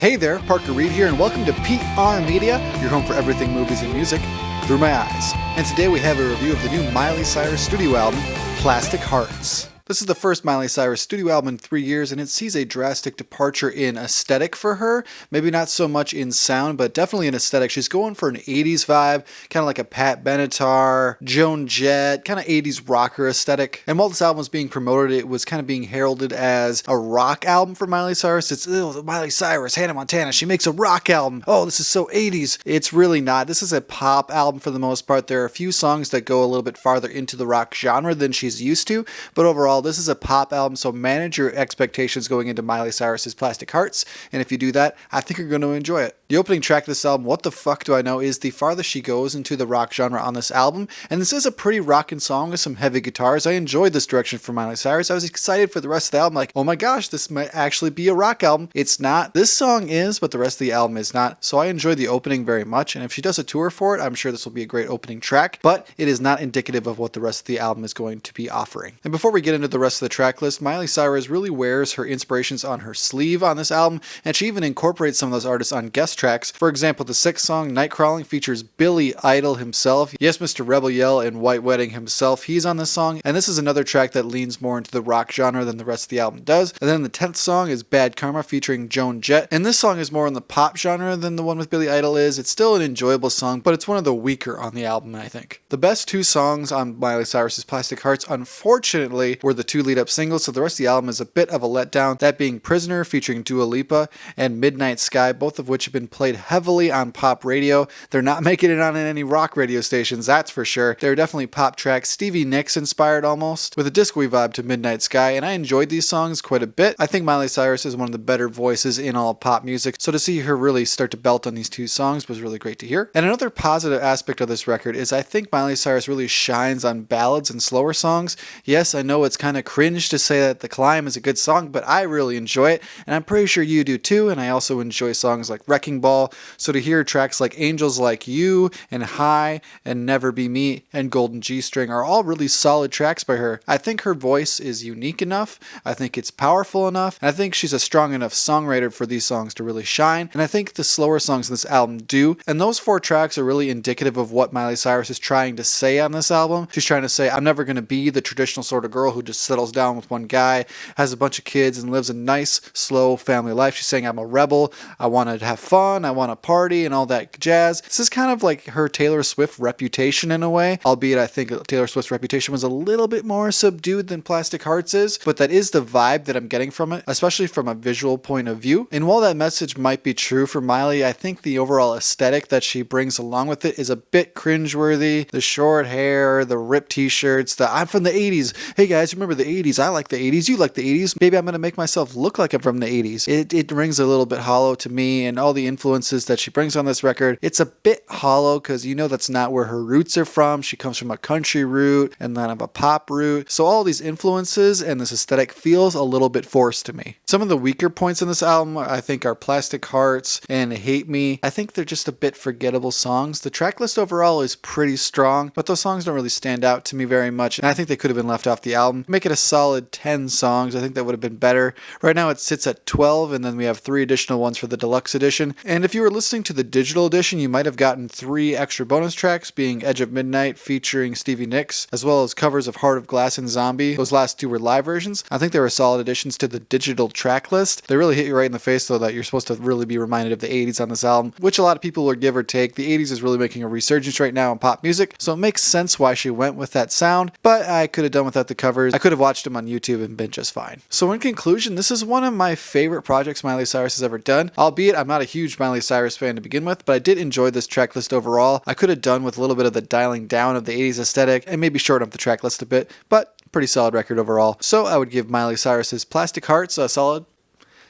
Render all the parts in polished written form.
Hey there, Parker Reed here, and welcome to PR Media, your home for everything movies and music through my eyes. And today we have a review of the new Miley Cyrus studio album, Plastic Hearts. This is the first Miley Cyrus studio album in 3 years, and it sees a drastic departure in aesthetic for her. Maybe not so much in sound, but definitely in aesthetic. She's going for an 80s vibe, kind of like a Pat Benatar, Joan Jett, kind of 80s rocker aesthetic. And while this album was being promoted, it was kind of being heralded as a rock album for Miley Cyrus. It's Miley Cyrus, Hannah Montana, she makes a rock album. Oh, this is so 80s. It's really not. This is a pop album for the most part. There are a few songs that go a little bit farther into the rock genre than she's used to, but overall, this is a pop album, so manage your expectations going into Miley Cyrus's Plastic Hearts, and if you do that, I think you're going to enjoy it. The opening track of this album, What the Fuck Do I Know, is the farthest she goes into the rock genre on this album, and this is a pretty rockin' song with some heavy guitars. I enjoyed this direction for Miley Cyrus. I was excited for the rest of the album, like, oh my gosh, this might actually be a rock album. It's not. This song is, but the rest of the album is not, so I enjoyed the opening very much, and if she does a tour for it, I'm sure this will be a great opening track, but it is not indicative of what the rest of the album is going to be offering. And before we get into the rest of the track list, Miley Cyrus really wears her inspirations on her sleeve on this album, and she even incorporates some of those artists on guest tracks. For example, the sixth song, Night Crawling, features Billy Idol himself. Yes, Mr. Rebel Yell and White Wedding himself, he's on this song, and this is another track that leans more into the rock genre than the rest of the album does. And then the 10th song is Bad Karma featuring Joan Jett, and this song is more in the pop genre than the one with Billy Idol is. It's still an enjoyable song, but it's one of the weaker on the album, I think. The best two songs on Miley Cyrus's Plastic Hearts, unfortunately, were the two lead-up singles, so the rest of the album is a bit of a letdown, that being Prisoner featuring Dua Lipa and Midnight Sky, both of which have been played heavily on pop radio. They're not making it on any rock radio stations, that's for sure. They're definitely pop tracks, Stevie Nicks inspired almost, with a disco-y vibe to Midnight Sky, and I enjoyed these songs quite a bit. I think Miley Cyrus is one of the better voices in all pop music, so to see her really start to belt on these two songs was really great to hear. And another positive aspect of this record is I think Miley Cyrus really shines on ballads and slower songs. Yes, I know it's kind of cringe to say that The Climb is a good song, but I really enjoy it, and I'm pretty sure you do too, and I also enjoy songs like Wrecking Ball, so to hear tracks like Angels Like You and High and Never Be Me and Golden G-String are all really solid tracks by her. I think her voice is unique enough, I think it's powerful enough, and I think she's a strong enough songwriter for these songs to really shine, and I think the slower songs in this album do, and those four tracks are really indicative of what Miley Cyrus is trying to say on this album. She's trying to say, I'm never going to be the traditional sort of girl who just settles down with one guy, has a bunch of kids, and lives a nice, slow family life. She's saying, I'm a rebel, I want to have fun, I want to party, and all that jazz. This is kind of like her Taylor Swift reputation in a way, albeit I think Taylor Swift's reputation was a little bit more subdued than Plastic Hearts is, but that is the vibe that I'm getting from it, especially from a visual point of view. And while that message might be true for Miley, I think the overall aesthetic that she brings along with it is a bit cringeworthy. The short hair, the ripped t-shirts, the I'm from the 80s. Hey guys, remember the 80s? I like the 80s. You like the 80s? Maybe I'm going to make myself look like I'm from the 80s. It rings a little bit hollow to me, and all the influences that she brings on this record, it's a bit hollow because you know that's not where her roots are from. She comes from a country root and then of a pop root. So all these influences and this aesthetic feels a little bit forced to me. Some of the weaker points in this album I think are Plastic Hearts and Hate Me. I think they're just a bit forgettable songs. The track list overall is pretty strong, but those songs don't really stand out to me very much, and I think they could have been left off the album. Make it a solid 10 songs. I think that would have been better. Right now it sits at 12, and then we have 3 additional ones for the deluxe edition. And if you were listening to the digital edition, you might have gotten 3 extra bonus tracks, being Edge of Midnight featuring Stevie Nicks, as well as covers of Heart of Glass and Zombie. Those last 2 were live versions. I think they were solid additions to the digital track list. They really hit you right in the face, though, that you're supposed to really be reminded of the 80s on this album, which a lot of people will give or take. The 80s is really making a resurgence right now in pop music, so it makes sense why she went with that sound, but I could have done without the covers. I could have watched them on YouTube and been just fine. So in conclusion, this is one of my favorite projects Miley Cyrus has ever done, albeit I'm not a huge Miley Cyrus fan to begin with, but I did enjoy this track list overall. I could have done with a little bit of the dialing down of the 80s aesthetic and maybe shorten up the track list a bit, but pretty solid record overall. So I would give Miley Cyrus's Plastic Hearts a solid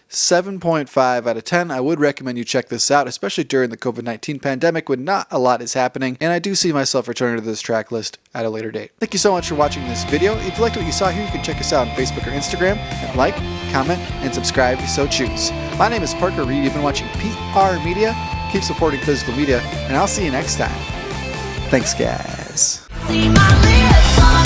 7.5 out of 10. I would recommend you check this out, especially during the COVID-19 pandemic when not a lot is happening, and I do see myself returning to this track list at a later date. Thank you so much for watching this video. If you liked what you saw here, you can check us out on Facebook or Instagram, and like, comment, and subscribe if you so choose. My name is Parker Reed. You've been watching PR Media. Keep supporting physical media, and I'll see you next time. Thanks, guys. See my lips on